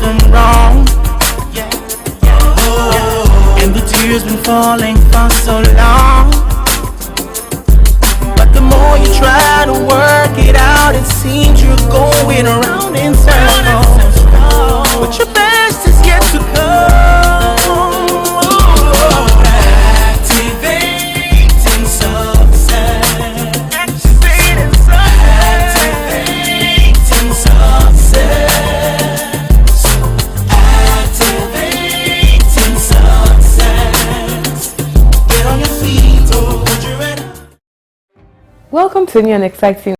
them wrong. Yeah. And the tears been falling for so long. But the more you try to work it out, it seems you're going around in circles. But your best is yet to come. Activating success. Activating success. Activating success. Activating success. Get on your feet, hold your head. Welcome to a new and exciting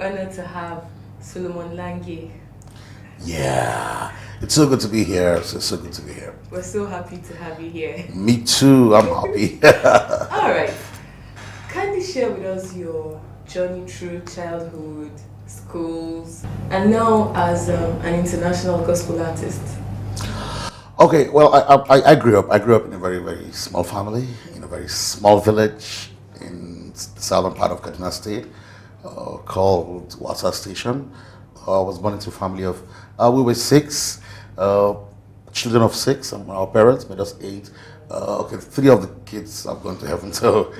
Honored to have Solomon Lange. Yeah, it's so good to be here. It's so good to be here. We're so happy to have you here. Me too. I'm happy. All right. Kindly share with us your journey through childhood, schools, and now as an international gospel artist. Okay, well, I grew up. I grew up in a very very small family in a very small village in the southern part of Kaduna State called Wasa Station. I was born into a family of we were six uh, children of six, and our parents made us eight. Okay, three of the kids have gone to heaven, so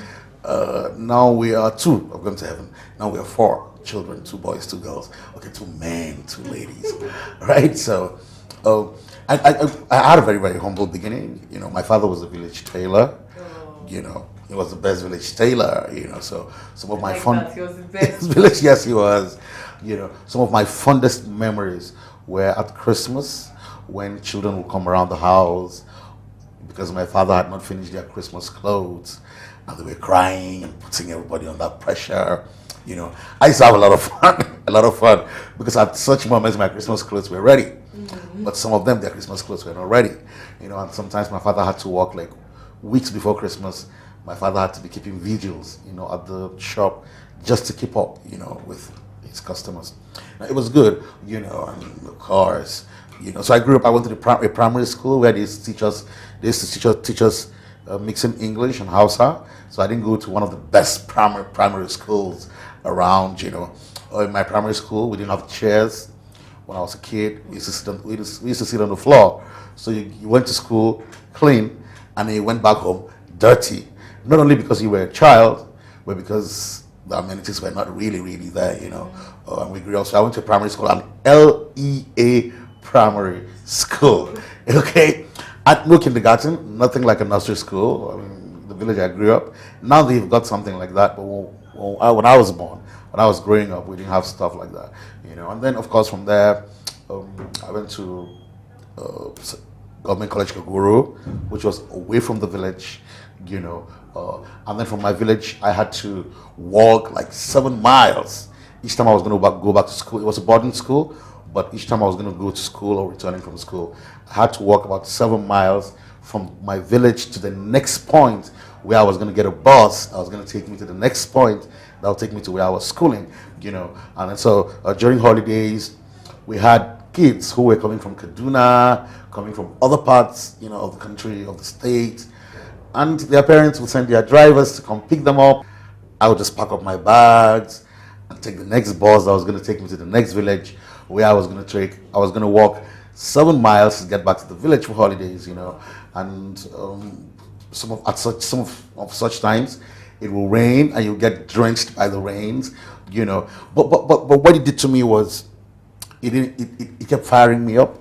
now we are two have gone to heaven. Now we are four children, two boys, two girls. Okay, two men, two ladies, right? So. Uh, I had a very, very humble beginning. You know, my father was a village tailor. You know, he was the best village tailor. You know, so some of my He was the best. village, yes, he was. You know, some of my fondest memories were at Christmas when children would come around the house because my father had not finished their Christmas clothes, and they were crying and putting everybody under pressure. You know, I used to have a lot of fun, a lot of fun, because at such moments my Christmas clothes were ready, but some of them their Christmas clothes were not ready. You know, and sometimes my father had to work like weeks before Christmas. My father had to be keeping vigils, you know, at the shop just to keep up, you know, with his customers. Now, it was good, you know, and the cars, you know. So I grew up. I went to a primary school where they used to teach us mixing English and Hausa. So I didn't go to one of the best primary schools around, you know. In my primary school, we didn't have chairs. When I was a kid, we used to sit on the floor. So you went to school clean, and then you went back home dirty. Not only because you were a child, but because the amenities were not really there, you know. And we grew up. So I went to primary school, an LEA primary school. Okay, at no kindergarten, nothing like a nursery school. I mean, the village I grew up. Now they've got something like that, but when I was born, when I was growing up, we didn't have stuff like that, you know. And then, of course, from there, I went to Government College Kaguru, which was away from the village, you know. And then from my village, I had to walk like 7 miles each time I was going to go back to school. It was a boarding school, but each time I was going to go to school or returning from school, I had to walk about 7 miles from my village to the next point where I was going to get a bus that was going to take me to the next point that would take me to where I was schooling, you know. And then so during holidays, we had kids who were coming from Kaduna, coming from other parts, you know, of the country, of the state, and their parents would send their drivers to come pick them up. I would just pack up my bags and take the next bus that was going to take me to the next village where I was going to take. I was going to walk 7 miles to get back to the village for holidays, you know. And some of such times, it will rain and you get drenched by the rains, you know. But what it did to me was it kept firing me up.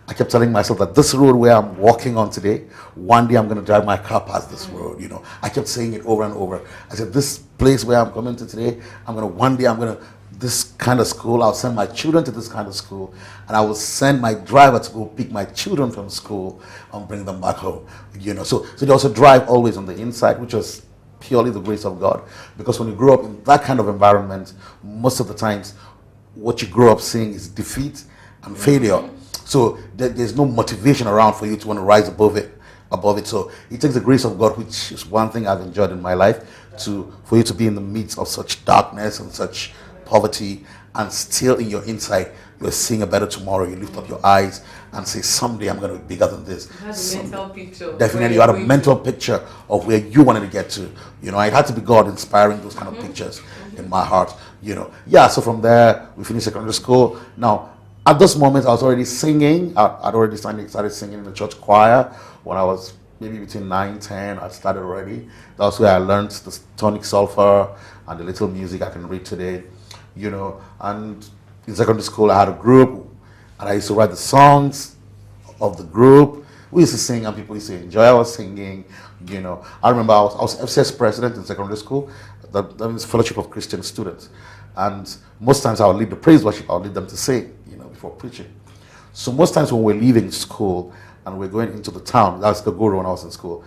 I kept telling myself that this road where I'm walking on today, one day I'm going to drive my car past this road, you know. I kept saying it over and over. I said, this place where I'm coming to today, one day I'm going to, this kind of school, I'll send my children to this kind of school, and I will send my driver to go pick my children from school and bring them back home, you know. So they also drive always on the inside, which was purely the grace of God. Because when you grow up in that kind of environment, most of the times, what you grow up seeing is defeat and failure. So there's no motivation around for you to want to rise above it. So it takes the grace of God, which is one thing I've enjoyed in my life, for you to be in the midst of such darkness and such poverty, and still in your inside you're seeing a better tomorrow. You lift up your eyes and say, someday I'm going to be bigger than this. You had a mental picture. Definitely, you had a mental picture of where you wanted to get to. You know, it had to be God inspiring those kind of pictures in my heart. You know, yeah. So from there, we finished secondary school. Now, at this moment, I was already singing. I'd already started singing in the church choir when I was maybe between 9, 10. I started already. That's where I learned the tonic sulfur and the little music I can read today. You know, and in secondary school, I had a group, and I used to write the songs of the group. We used to sing, and people used to enjoy our singing. You know, I remember I was FCS president in secondary school. That is Fellowship of Christian Students, and most times I would lead the praise worship. I would lead them to sing, you know, before preaching. So most times when we're leaving school and we're going into the town, that's Kagoro when I was in school,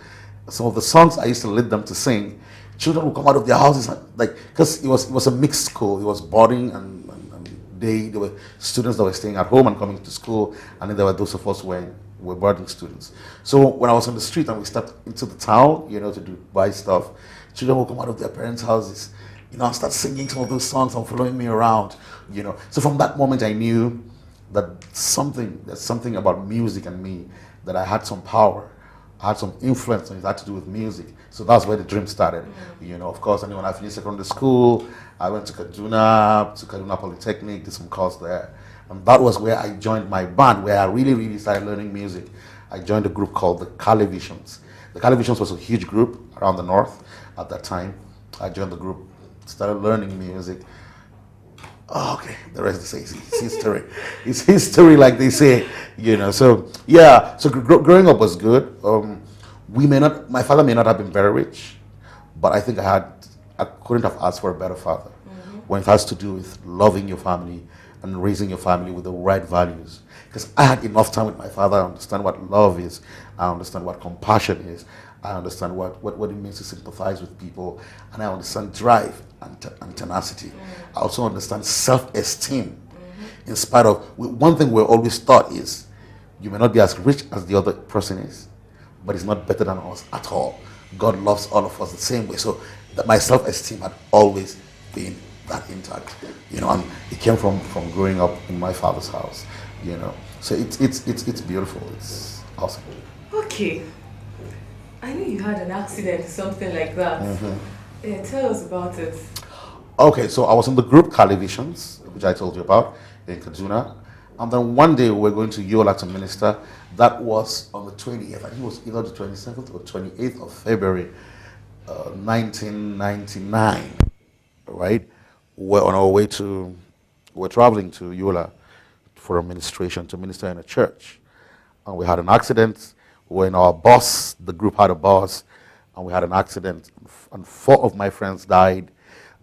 some of the songs I used to lead them to sing, children would come out of their houses like because it was a mixed school. It was boarding and there were students that were staying at home and coming to school, and then there were those of us who were boarding students. So when I was on the street and we stepped into the town, to buy stuff, children would come out of their parents' houses, and start singing some of those songs and following me around, So from that moment I knew that there's something about music and me, that I had some power. I had some influence, and it had to do with music. So that's where the dream started. Of course, and when I finished secondary school, I went to Kaduna Polytechnic, did some course there. And that was where I joined my band, where I really, really started learning music. I joined a group called the Calivisions. The Calivisions was a huge group around the north at that time. I joined the group, started learning music. Oh, okay, the rest is history. It's history, like they say, So yeah, so growing up was good. My father may not have been very rich, but I think I couldn't have asked for a better father. When it has to do with loving your family and raising your family with the right values. Because I had enough time with my father. I understand what love is. I understand what compassion is. I understand what it means to sympathize with people. And I understand drive and tenacity. I also understand self-esteem. In spite of, one thing we're always taught is, you may not be as rich as the other person is, but it's not better than us at all. God loves all of us the same way. So that my self-esteem had always been that intact, and it came from growing up in my father's house, So it's beautiful. It's awesome. Okay, I knew you had an accident, something like that. Yeah, tell us about it. Okay, so I was in the group Calivisions, which I told you about in Kaduna, and then one day we were going to Yola to minister. That was on the 20th. I think it was either the 27th or 28th of February, 1999. Right? We're on our way we're traveling to Yola for a ministration, to minister in a church. And we had an accident. We were in our bus, the group had a bus, and we had an accident, and 4 of my friends died.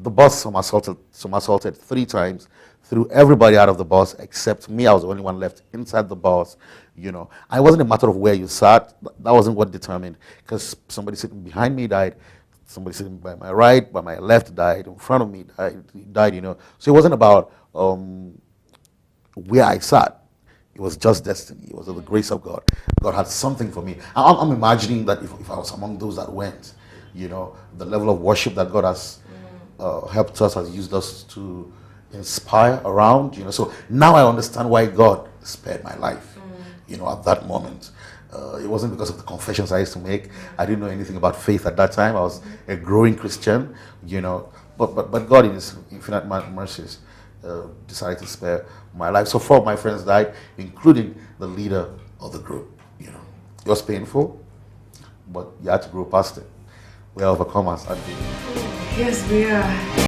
The bus somersaulted 3 times, threw everybody out of the bus except me. I was the only one left inside the bus, And it wasn't a matter of where you sat. That wasn't what determined, because somebody sitting behind me died. Somebody sitting by my right, by my left died, in front of me died, So it wasn't about where I sat. It was just destiny. It was the grace of God. God had something for me. I'm imagining that if I was among those that went, the level of worship that God has helped us, has used us to inspire around, So now I understand why God spared my life, at that moment. It wasn't because of the confessions I used to make. I didn't know anything about faith at that time. I was a growing Christian, But God, in His infinite mercies, decided to spare my life. So 4 of my friends died, including the leader of the group. It was painful, but you had to grow past it. We are overcomers, aren't we? Yes, we are.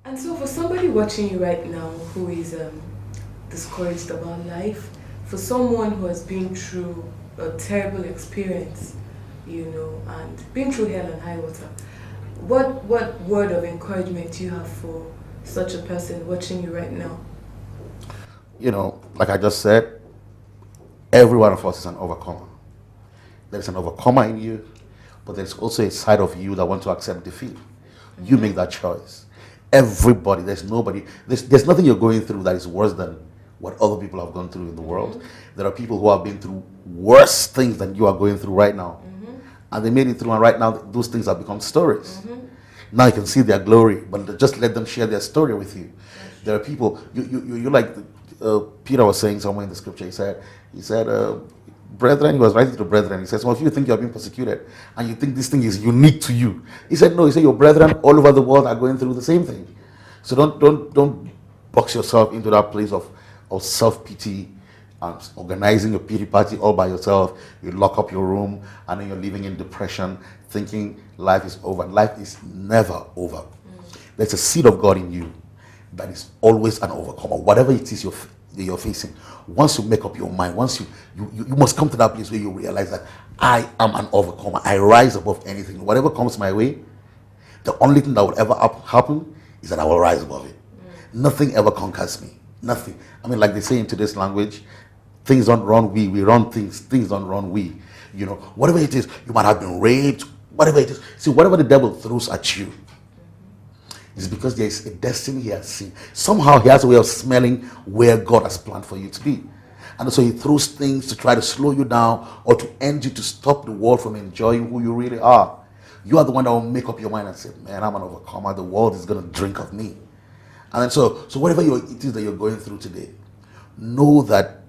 And so, for somebody watching you right now who is discouraged about life, for someone who has been through a terrible experience, and been through hell and high water, what word of encouragement do you have for such a person watching you right now? Like I just said, every one of us is an overcomer. There's an overcomer in you, but there's also a side of you that wants to accept defeat. You make that choice. Everybody, there's nothing you're going through that is worse than what other people have gone through in the world. There are people who have been through worse things than you are going through right now. And they made it through, and right now those things have become stories. Now you can see their glory, but just let them share their story with you. There are people, you like Peter was saying somewhere in the scripture, he said, brethren, he was writing to the brethren, he says, well, if you think you're being persecuted and you think this thing is unique to you, he said, no, he said, your brethren all over the world are going through the same thing. So don't box yourself into that place of self-pity organizing a pity party all by yourself. You lock up your room, and then you're living in depression, thinking life is over. Life is never over. There's a seed of God in you that is always an overcomer. Whatever it is you're facing, once you make up your mind, once you must come to that place where you realize that I am an overcomer. I rise above anything. Whatever comes my way, the only thing that will ever happen is that I will rise above it. Nothing ever conquers me. Nothing. I mean, like they say in today's language, things don't run we run things. Things don't run we. You know, whatever it is, you might have been raped, whatever it is. See, whatever the devil throws at you, it's because there is a destiny he has seen. Somehow he has a way of smelling where God has planned for you to be. And so he throws things to try to slow you down or to end you, to stop the world from enjoying who you really are. You are the one that will make up your mind and say, man, I'm an overcomer. The world is going to drink of me. And then so whatever it is that you're going through today, know that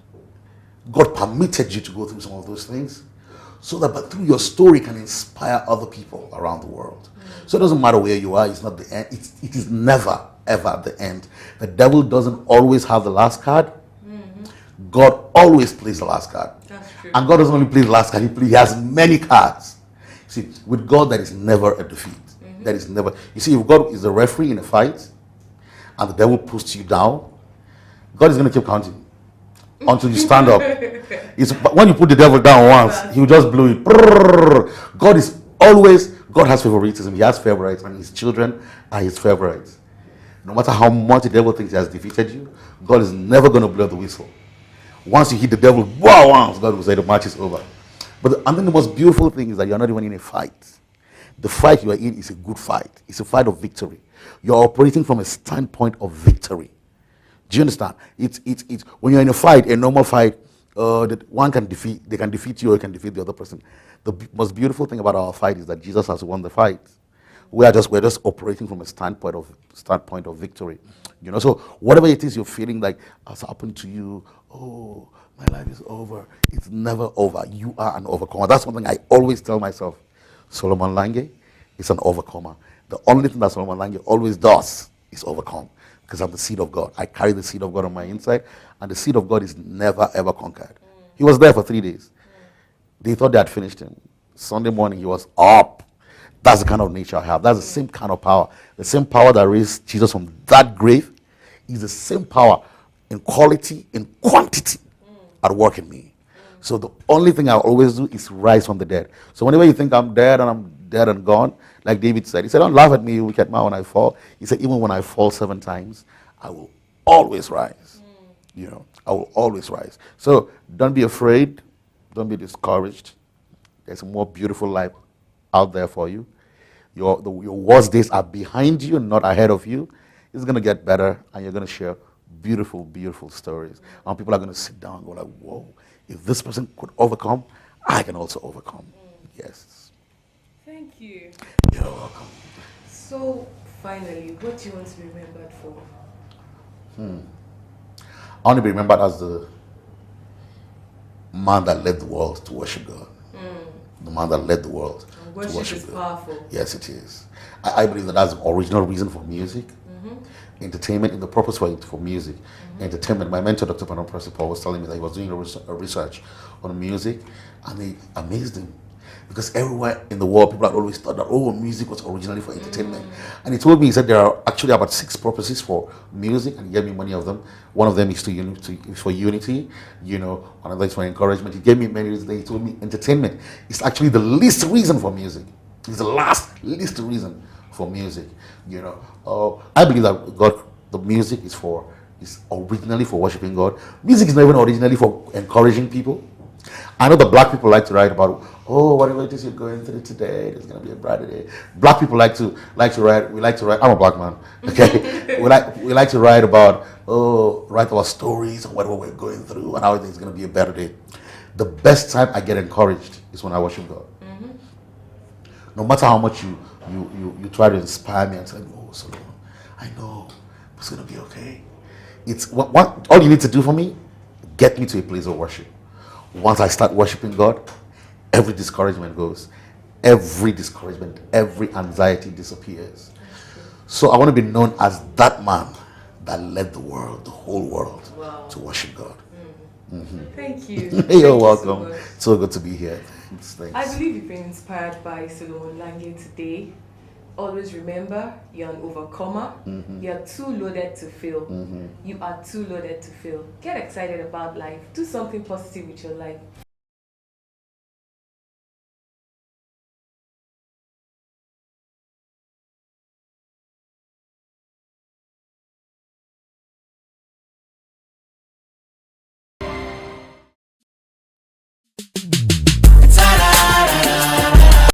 God permitted you to go through some of those things so that but through your story can inspire other people around the world. So it doesn't matter where you are. It's not the end. It is never, ever the end. The devil doesn't always have the last card. God always plays the last card. That's true. And God doesn't only play the last card. He has many cards. See, with God, there is never a defeat. There is never. You see, if God is the referee in a fight and the devil puts you down, God is going to keep counting until you stand up. But when you put the devil down once, he'll just blow it. God has favoritism. He has favorites, and his children are his favorites. No matter how much the devil thinks he has defeated you, God is never going to blow the whistle. Once you hit the devil, wow, once, God will say the match is over. But I think the most beautiful thing is that you're not even in a fight. The fight you are in is a good fight. It's a fight of victory. You're operating from a standpoint of victory. Do you understand? It's when you're in a fight, a normal fight, that they can defeat you or you can defeat the other person. The most beautiful thing about our fight is that Jesus has won the fight. We're just operating from a standpoint of victory. You know, so whatever it is you're feeling like has happened to you, oh, my life is over. It's never over. You are an overcomer. That's something I always tell myself. Solomon Lange is an overcomer. The only thing that Solomon Lange always does is overcome, because I'm the seed of God. I carry the seed of God on my inside, and the seed of God is never ever conquered. He was there for 3 days. They thought they had finished him. Sunday morning he was up. That's the kind of nature I have. That's the same kind of power. The same power that raised Jesus from that grave is the same power in quality, in quantity at work in me. So the only thing I always do is rise from the dead. So whenever you think I'm dead and gone, like David said, he said, don't laugh at me, you wicked man, when I fall. He said, even when I fall 7 times, I will always rise. You know, I will always rise. So don't be afraid. Don't be discouraged. There's a more beautiful life out there for you. Your worst days are behind you, not ahead of you. It's going to get better, and you're going to share beautiful, beautiful stories. And people are going to sit down and go like, whoa, if this person could overcome, I can also overcome. Yes. Thank you. You're welcome. So, finally, what do you want to be remembered for? I want to be remembered as the man that led the world to worship God. The man that led the world And to worship worship is God. powerful. Yes, it is. I believe that that's the original reason for music. Entertainment, in the purpose for music. Entertainment. My mentor, Dr. Panon Paul, was telling me that he was doing a research on music, and it amazed him. Because everywhere in the world, people had always thought that, music was originally for entertainment. And he told me, he said there are actually about 6 purposes for music, and he gave me many of them. One of them is for unity, you know, another is for encouragement. He gave me many reasons. He told me entertainment is actually the least reason for music. It's the least reason for music, you know. I believe that the music is originally for worshiping God. Music is not even originally for encouraging people. I know the black people like to write about, whatever it is you're going through today, there's going to be a brighter day. Black people like to write. We like to write. I'm a black man. Okay, we like to write about stories and whatever we're going through and how it's going to be a better day. The best time I get encouraged is when I worship God. No matter how much you try to inspire me and say, Solomon, I know it's going to be okay. It's all you need to do for me, get me to a place of worship. Once I start worshiping God, every discouragement goes. Every anxiety disappears. So I want to be known as that man that led the whole world, to worship God. Thank you. You're Thank you so welcome. much. So good to be here. Thanks. I believe you've been inspired by Solomon Lange today. Always remember, you're an overcomer. You're too loaded to fail. You are too loaded to fail. Get excited about life. Do something positive with your life.